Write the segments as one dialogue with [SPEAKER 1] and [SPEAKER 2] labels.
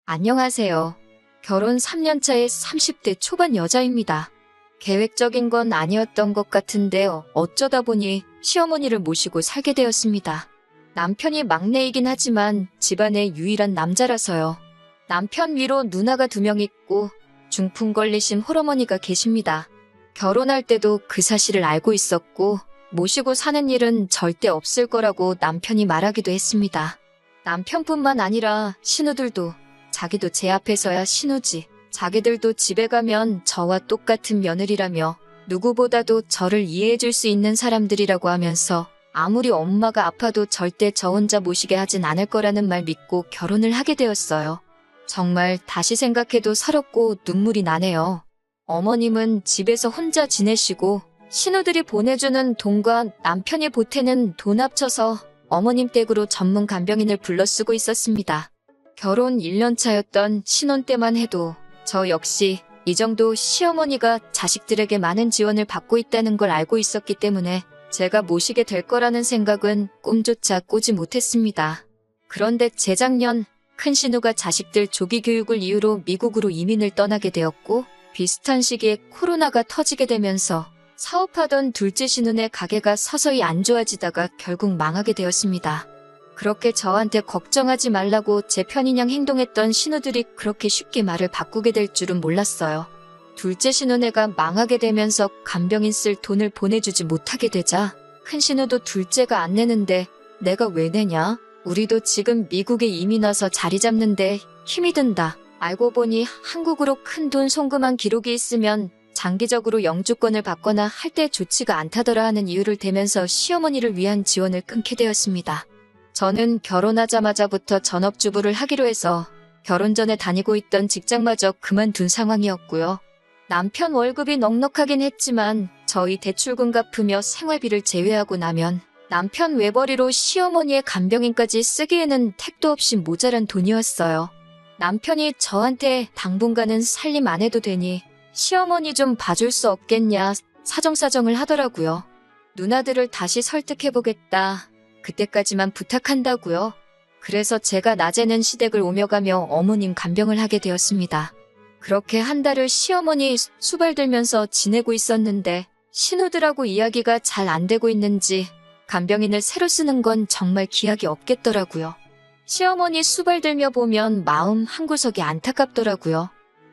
[SPEAKER 1] 안녕하세요. 결혼 3년차의 30대 초반 여자입니다. 계획적인 건 아니었던 것 같은데요. 어쩌다 보니 시어머니를 모시고 살게 되었습니다. 남편이 막내이긴 하지만 집안의 유일한 남자라서요. 남편 위로 누나가 2명 있고 중풍 걸리신 홀어머니가 계십니다. 결혼할 때도 그 사실을 알고 있었고 모시고 사는 일은 절대 없을 거라고 남편이 말하기도 했습니다. 남편뿐만 아니라 신우들도 자기도 제 앞에서야 신우지. 자기들도 집에 가면 저와 똑같은 며느리라며 누구보다도 저를 이해해줄 수 있는 사람들이라고 하면서 아무리 엄마가 아파도 절대 저 혼자 모시게 하진 않을 거라는 말 믿고 결혼을 하게 되었어요. 정말 다시 생각해도 서럽고 눈물이 나네요. 어머님은 집에서 혼자 지내시고 신우들이 보내주는 돈과 남편이 보태는 돈 합쳐서 어머님 댁으로 전문 간병인을 불러 쓰고 있었습니다. 결혼 1년 차였던 신혼 때만 해도 저 역시 이 정도 시어머니가 자식들에게 많은 지원을 받고 있다는 걸 알고 있었기 때문에 제가 모시게 될 거라는 생각은 꿈조차 꾸지 못했습니다. 그런데 재작년 큰 신우가 자식들 조기 교육을 이유로 미국으로 이민을 떠나게 되었고 비슷한 시기에 코로나가 터지게 되면서 사업하던 둘째 신우네 가게가 서서히 안 좋아지다가 결국 망하게 되었습니다. 그렇게 저한테 걱정하지 말라고 제 편인양 행동했던 신우들이 그렇게 쉽게 말을 바꾸게 될 줄은 몰랐어요. 둘째 신우네가 망하게 되면서 간병인 쓸 돈을 보내주지 못하게 되자 큰 신우도 둘째가 안 내는데 내가 왜 내냐? 우리도 지금 미국에 이민 와서 자리 잡는데 힘이 든다. 알고 보니 한국으로 큰 돈 송금한 기록이 있으면 장기적으로 영주권을 받거나 할 때 좋지가 않다더라 하는 이유를 대면서 시어머니를 위한 지원을 끊게 되었습니다. 저는 결혼하자마자부터 전업주부를 하기로 해서 결혼 전에 다니고 있던 직장마저 그만둔 상황이었고요. 남편 월급이 넉넉하긴 했지만 저희 대출금 갚으며 생활비를 제외하고 나면 남편 외벌이로 시어머니의 간병인까지 쓰기에는 택도 없이 모자란 돈이었어요. 남편이 저한테 당분간은 살림 안 해도 되니 시어머니 좀 봐줄 수 없겠냐 사정사정을 하더라고요. 누나들을 다시 설득해보겠다. 그때까지만 부탁한다고요. 그래서 제가 낮에는 시댁을 오며 가며 어머님 간병을 하게 되었습니다. 그렇게 한 달을 시어머니 수발 들면서 지내고 있었는데 신우들하고 이야기가 잘 안 되고 있는지 간병인을 새로 쓰는 건 정말 기약이 없겠더라고요. 시어머니 수발 들며 보면 마음 한구석이 안타깝더라고요.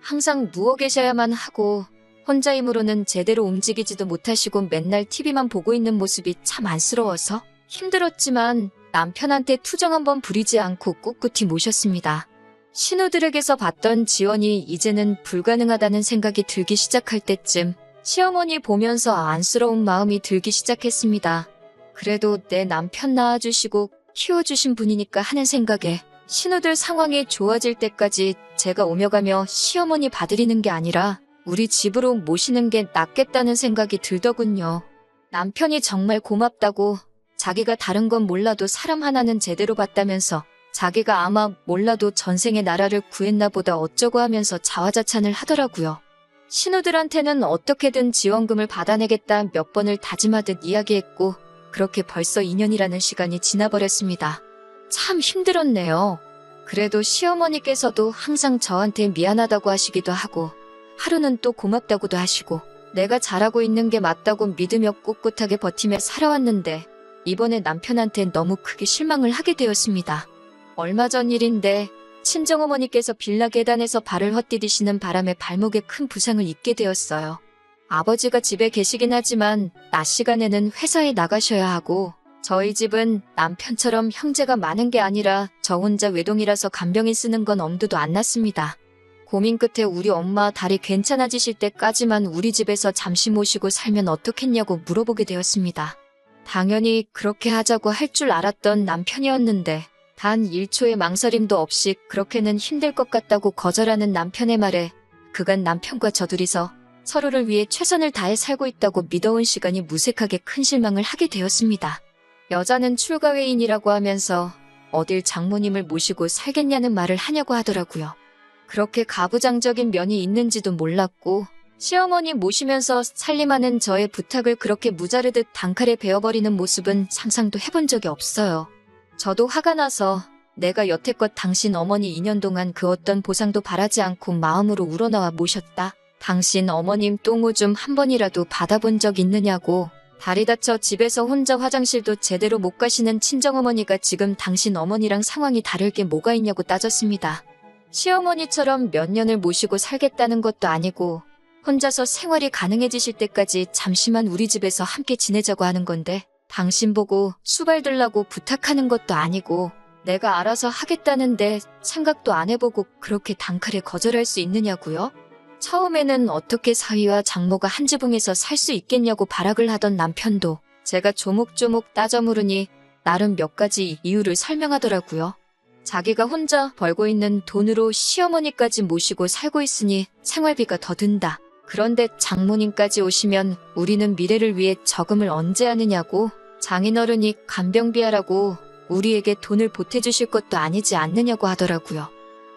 [SPEAKER 1] 항상 누워 계셔야만 하고 혼자 힘으로는 제대로 움직이지도 못하시고 맨날 TV만 보고 있는 모습이 참 안쓰러워서 힘들었지만 남편한테 투정 한번 부리지 않고 꿋꿋이 모셨습니다. 신우들에게서 받던 지원이 이제는 불가능하다는 생각이 들기 시작할 때쯤 시어머니 보면서 안쓰러운 마음이 들기 시작했습니다. 그래도 내 남편 낳아주시고 키워주신 분이니까 하는 생각에 신우들 상황이 좋아질 때까지 제가 오며 가며 시어머니 봐드리는 게 아니라 우리 집으로 모시는 게 낫겠다는 생각이 들더군요. 남편이 정말 고맙다고 자기가 다른 건 몰라도 사람 하나는 제대로 봤다면서 자기가 아마 몰라도 전생에 나라를 구했나 보다 어쩌고 하면서 자화자찬을 하더라고요. 신우들한테는 어떻게든 지원금을 받아내겠다 몇 번을 다짐하듯 이야기했고 그렇게 벌써 2년이라는 시간이 지나버렸습니다. 참 힘들었네요. 그래도 시어머니께서도 항상 저한테 미안하다고 하시기도 하고 하루는 또 고맙다고도 하시고 내가 잘하고 있는 게 맞다고 믿으며 꿋꿋하게 버티며 살아왔는데 이번에 남편한테 너무 크게 실망을 하게 되었습니다. 얼마 전 일인데 친정어머니께서 빌라 계단에서 발을 헛디디시는 바람에 발목에 큰 부상을 입게 되었어요. 아버지가 집에 계시긴 하지만 낮 시간에는 회사에 나가셔야 하고 저희 집은 남편처럼 형제가 많은 게 아니라 저 혼자 외동이라서 간병인 쓰는 건 엄두도 안 났습니다. 고민 끝에 우리 엄마 다리 괜찮아지실 때까지만 우리 집에서 잠시 모시고 살면 어떻겠냐고 물어보게 되었습니다. 당연히 그렇게 하자고 할 줄 알았던 남편이었는데 단 1초의 망설임도 없이 그렇게는 힘들 것 같다고 거절하는 남편의 말에 그간 남편과 저 둘이서 서로를 위해 최선을 다해 살고 있다고 믿어온 시간이 무색하게 큰 실망을 하게 되었습니다. 여자는 출가회인이라고 하면서 어딜 장모님을 모시고 살겠냐는 말을 하냐고 하더라고요. 그렇게 가부장적인 면이 있는지도 몰랐고 시어머니 모시면서 살림하는 저의 부탁을 그렇게 무자르듯 단칼에 베어버리는 모습은 상상도 해본 적이 없어요. 저도 화가 나서 내가 여태껏 당신 어머니 2년 동안 그 어떤 보상도 바라지 않고 마음으로 우러나와 모셨다. 당신 어머님 똥오줌 한 번이라도 받아본 적 있느냐고. 다리 다쳐 집에서 혼자 화장실도 제대로 못 가시는 친정어머니가 지금 당신 어머니랑 상황이 다를 게 뭐가 있냐고 따졌습니다. 시어머니처럼 몇 년을 모시고 살겠다는 것도 아니고 혼자서 생활이 가능해지실 때까지 잠시만 우리 집에서 함께 지내자고 하는 건데 당신 보고 수발 들라고 부탁하는 것도 아니고 내가 알아서 하겠다는데 생각도 안 해보고 그렇게 단칼에 거절할 수 있느냐고요? 처음에는 어떻게 사위와 장모가 한 지붕에서 살 수 있겠냐고 발악을 하던 남편도 제가 조목조목 따져 물으니 나름 몇 가지 이유를 설명하더라고요. 자기가 혼자 벌고 있는 돈으로 시어머니까지 모시고 살고 있으니 생활비가 더 든다. 그런데 장모님까지 오시면 우리는 미래를 위해 저금을 언제 하느냐고. 장인어른이 간병비하라고 우리에게 돈을 보태주실 것도 아니지 않느냐고 하더라고요.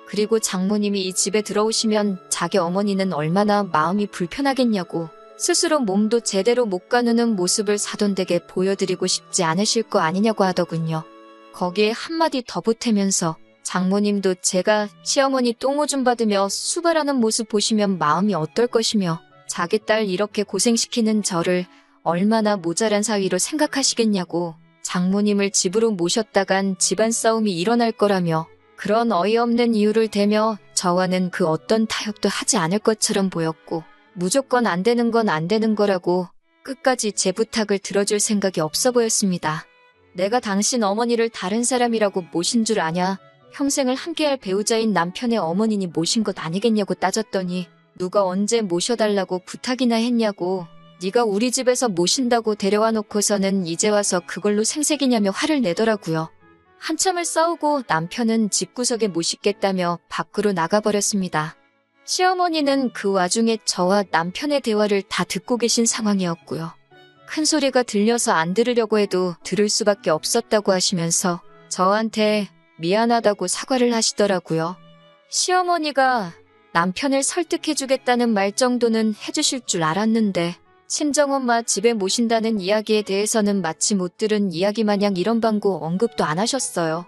[SPEAKER 1] 그리고 장모님이 이 집에 들어오시면 자기 어머니는 얼마나 마음이 불편하겠냐고. 스스로 몸도 제대로 못 가누는 모습을 사돈댁에 보여드리고 싶지 않으실 거 아니냐고 하더군요. 거기에 한마디 더 보태면서 장모님도 제가 시어머니 똥오줌 받으며 수발하는 모습 보시면 마음이 어떨 것이며 자기 딸 이렇게 고생시키는 저를 얼마나 모자란 사위로 생각하시겠냐고. 장모님을 집으로 모셨다간 집안 싸움이 일어날 거라며 그런 어이없는 이유를 대며 저와는 그 어떤 타협도 하지 않을 것처럼 보였고 무조건 안 되는 건 안 되는 거라고 끝까지 제 부탁을 들어줄 생각이 없어 보였습니다. 내가 당신 어머니를 다른 사람이라고 모신 줄 아냐? 평생을 함께할 배우자인 남편의 어머니니 모신 것 아니겠냐고 따졌더니 누가 언제 모셔달라고 부탁이나 했냐고. 네가 우리 집에서 모신다고 데려와 놓고서는 이제 와서 그걸로 생색이냐며 화를 내더라고요. 한참을 싸우고 남편은 집구석에 못 싣겠다며 밖으로 나가버렸습니다. 시어머니는 그 와중에 저와 남편의 대화를 다 듣고 계신 상황이었고요. 큰 소리가 들려서 안 들으려고 해도 들을 수밖에 없었다고 하시면서 저한테 미안하다고 사과를 하시더라고요. 시어머니가 남편을 설득해주겠다는 말 정도는 해주실 줄 알았는데 친정엄마 집에 모신다는 이야기에 대해서는 마치 못 들은 이야기 마냥 이런 방구 언급도 안 하셨어요.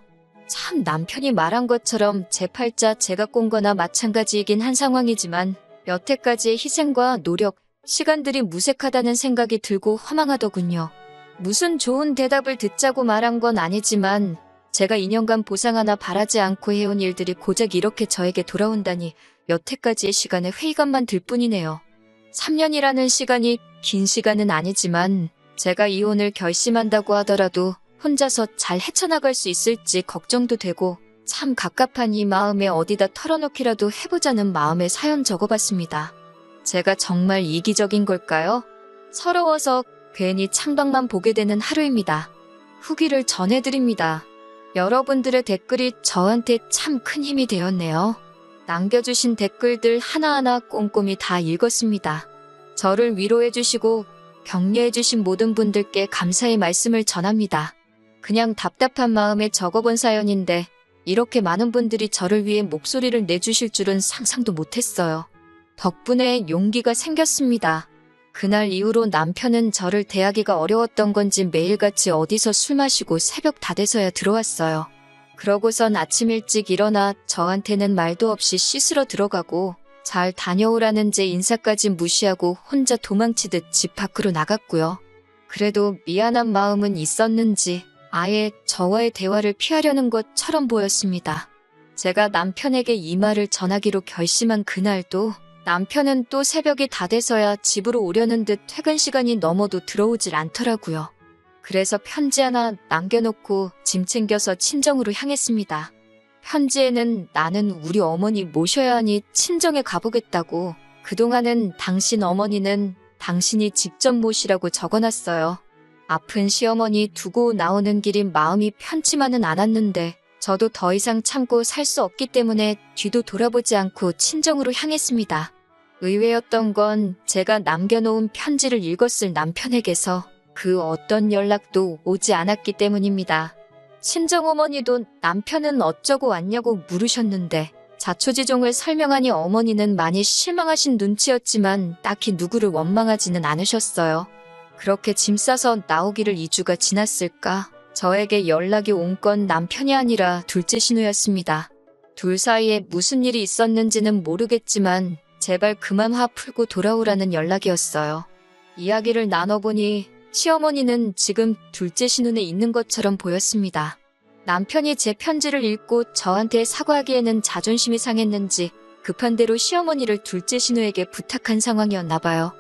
[SPEAKER 1] 참 남편이 말한 것처럼 제 팔자 제가 꼰 거나 마찬가지이긴 한 상황이지만 여태까지의 희생과 노력, 시간들이 무색하다는 생각이 들고 허망하더군요. 무슨 좋은 대답을 듣자고 말한 건 아니지만 제가 2년간 보상 하나 바라지 않고 해온 일들이 고작 이렇게 저에게 돌아온다니 여태까지의 시간에 회의감만 들 뿐이네요. 3년이라는 시간이 긴 시간은 아니지만 제가 이혼을 결심한다고 하더라도 혼자서 잘 헤쳐나갈 수 있을지 걱정도 되고 참 갑갑한 이 마음에 어디다 털어놓기라도 해보자는 마음에 사연 적어봤습니다. 제가 정말 이기적인 걸까요? 서러워서 괜히 창밖만 보게 되는 하루입니다. 후기를 전해드립니다. 여러분들의 댓글이 저한테 참 큰 힘이 되었네요. 남겨주신 댓글들 하나하나 꼼꼼히 다 읽었습니다. 저를 위로해주시고 격려해주신 모든 분들께 감사의 말씀을 전합니다. 그냥 답답한 마음에 적어본 사연인데 이렇게 많은 분들이 저를 위해 목소리를 내주실 줄은 상상도 못했어요. 덕분에 용기가 생겼습니다. 그날 이후로 남편은 저를 대하기가 어려웠던 건지 매일같이 어디서 술 마시고 새벽 다 돼서야 들어왔어요. 그러고선 아침 일찍 일어나 저한테는 말도 없이 씻으러 들어가고 잘 다녀오라는 제 인사까지 무시하고 혼자 도망치듯 집 밖으로 나갔고요. 그래도 미안한 마음은 있었는지 아예 저와의 대화를 피하려는 것처럼 보였습니다. 제가 남편에게 이 말을 전하기로 결심한 그날도 남편은 또 새벽이 다 돼서야 집으로 오려는 듯 퇴근 시간이 넘어도 들어오질 않더라고요. 그래서 편지 하나 남겨놓고 짐 챙겨서 친정으로 향했습니다. 편지에는 나는 우리 어머니 모셔야 하니 친정에 가보겠다고 그동안은 당신 어머니는 당신이 직접 모시라고 적어놨어요. 아픈 시어머니 두고 나오는 길이 마음이 편치만은 않았는데 저도 더 이상 참고 살 수 없기 때문에 뒤도 돌아보지 않고 친정으로 향했습니다. 의외였던 건 제가 남겨놓은 편지를 읽었을 남편에게서 그 어떤 연락도 오지 않았기 때문입니다. 친정어머니도 남편은 어쩌고 왔냐고 물으셨는데 자초지종을 설명하니 어머니는 많이 실망하신 눈치였지만 딱히 누구를 원망하지는 않으셨어요. 그렇게 짐 싸서 나오기를 2주가 지났을까? 저에게 연락이 온 건 남편이 아니라 둘째 신우였습니다. 둘 사이에 무슨 일이 있었는지는 모르겠지만 제발 그만 화 풀고 돌아오라는 연락이었어요. 이야기를 나눠보니 시어머니는 지금 둘째 신혼에 있는 것처럼 보였습니다. 남편이 제 편지를 읽고 저한테 사과하기에는 자존심이 상했는지 급한 대로 시어머니를 둘째 신우에게 부탁한 상황이었나 봐요.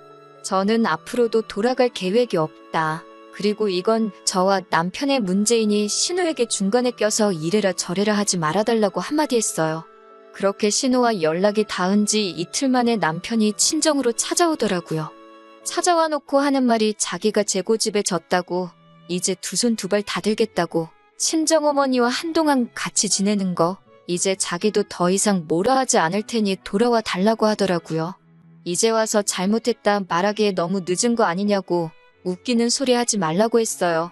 [SPEAKER 1] 저는 앞으로도 돌아갈 계획이 없다. 그리고 이건 저와 남편의 문제이니 신우에게 중간에 껴서 이래라 저래라 하지 말아달라고 한마디 했어요. 그렇게 신우와 연락이 닿은 지 이틀 만에 남편이 친정으로 찾아오더라고요. 찾아와 놓고 하는 말이 자기가 제 고집에 졌다고, 이제 두 손 두 발 다 들겠다고, 친정어머니와 한동안 같이 지내는 거, 이제 자기도 더 이상 뭐라 하지 않을 테니 돌아와 달라고 하더라고요. 이제 와서 잘못했다 말하기에 너무 늦은 거 아니냐고 웃기는 소리 하지 말라고 했어요.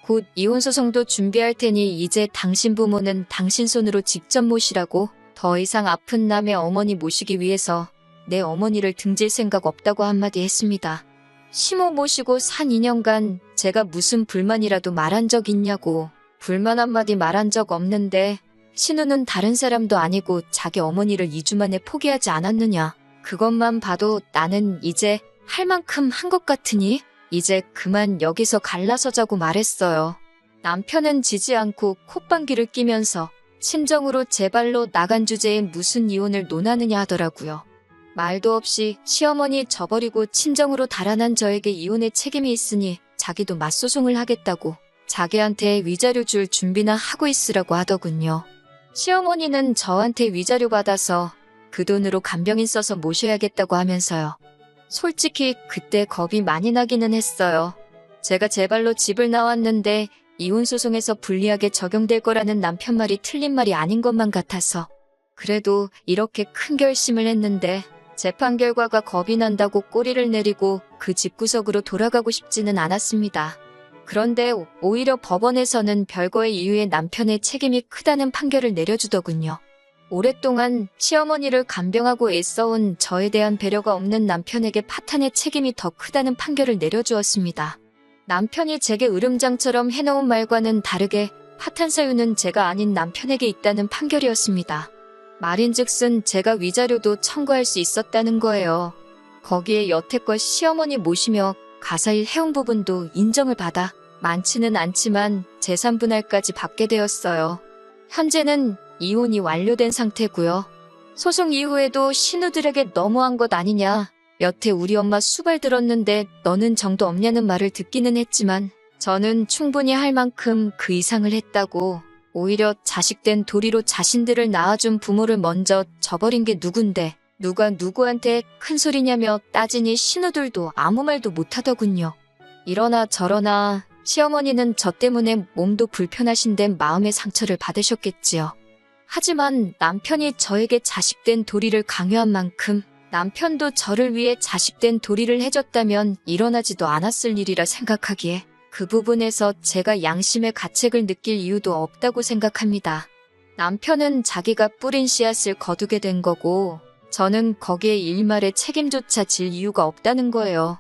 [SPEAKER 1] 곧 이혼소송도 준비할 테니 이제 당신 부모는 당신 손으로 직접 모시라고, 더 이상 아픈 남의 어머니 모시기 위해서 내 어머니를 등질 생각 없다고 한마디 했습니다. 시모 모시고 산 2년간 제가 무슨 불만이라도 말한 적 있냐고. 불만 한마디 말한 적 없는데 신우는 다른 사람도 아니고 자기 어머니를 2주 만에 포기하지 않았느냐. 그것만 봐도 나는 이제 할 만큼 한 것 같으니 이제 그만 여기서 갈라서자고 말했어요. 남편은 지지 않고 콧방귀를 끼면서 친정으로 제 발로 나간 주제에 무슨 이혼을 논하느냐 하더라고요. 말도 없이 시어머니 저버리고 친정으로 달아난 저에게 이혼의 책임이 있으니 자기도 맞소송을 하겠다고 자기한테 위자료 줄 준비나 하고 있으라고 하더군요. 시어머니는 저한테 위자료 받아서 그 돈으로 간병인 써서 모셔야겠다고 하면서요. 솔직히 그때 겁이 많이 나기는 했어요. 제가 제 발로 집을 나왔는데 이혼소송에서 불리하게 적용될 거라는 남편 말이 틀린 말이 아닌 것만 같아서. 그래도 이렇게 큰 결심을 했는데 재판 결과가 겁이 난다고 꼬리를 내리고 그 집구석으로 돌아가고 싶지는 않았습니다. 그런데 오히려 법원에서는 별거의 이유에 남편의 책임이 크다는 판결을 내려주더군요. 오랫동안 시어머니를 간병하고 애써온 저에 대한 배려가 없는 남편에게 파탄의 책임이 더 크다는 판결을 내려주었습니다. 남편이 제게 으름장처럼 해놓은 말과는 다르게 파탄 사유는 제가 아닌 남편에게 있다는 판결이었습니다. 말인즉슨 제가 위자료도 청구할 수 있었다는 거예요. 거기에 여태껏 시어머니 모시며 가사일 해온 부분도 인정을 받아 많지는 않지만 재산 분할까지 받게 되었어요. 현재는 이혼이 완료된 상태고요. 소송 이후에도 신우들에게 너무한 것 아니냐. 여태 우리 엄마 수발 들었는데 너는 정도 없냐는 말을 듣기는 했지만 저는 충분히 할 만큼 그 이상을 했다고. 오히려 자식된 도리로 자신들을 낳아준 부모를 먼저 저버린 게 누군데 누가 누구한테 큰 소리냐며 따지니 신우들도 아무 말도 못하더군요. 이러나 저러나 시어머니는 저 때문에 몸도 불편하신데 마음의 상처를 받으셨겠지요. 하지만 남편이 저에게 자식된 도리를 강요한 만큼 남편도 저를 위해 자식된 도리를 해줬다면 일어나지도 않았을 일이라 생각하기에 그 부분에서 제가 양심의 가책을 느낄 이유도 없다고 생각합니다. 남편은 자기가 뿌린 씨앗을 거두게 된 거고 저는 거기에 일말의 책임조차 질 이유가 없다는 거예요.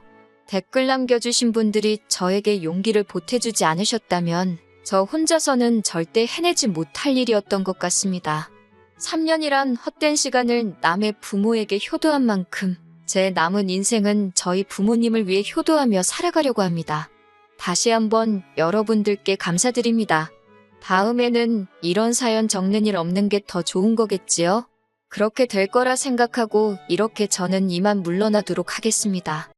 [SPEAKER 1] 댓글 남겨주신 분들이 저에게 용기를 보태주지 않으셨다면 저 혼자서는 절대 해내지 못할 일이었던 것 같습니다. 3년이란 헛된 시간을 남의 부모에게 효도한 만큼 제 남은 인생은 저희 부모님을 위해 효도하며 살아가려고 합니다. 다시 한번 여러분들께 감사드립니다. 다음에는 이런 사연 적는 일 없는 게 더 좋은 거겠지요? 그렇게 될 거라 생각하고 이렇게 저는 이만 물러나도록 하겠습니다.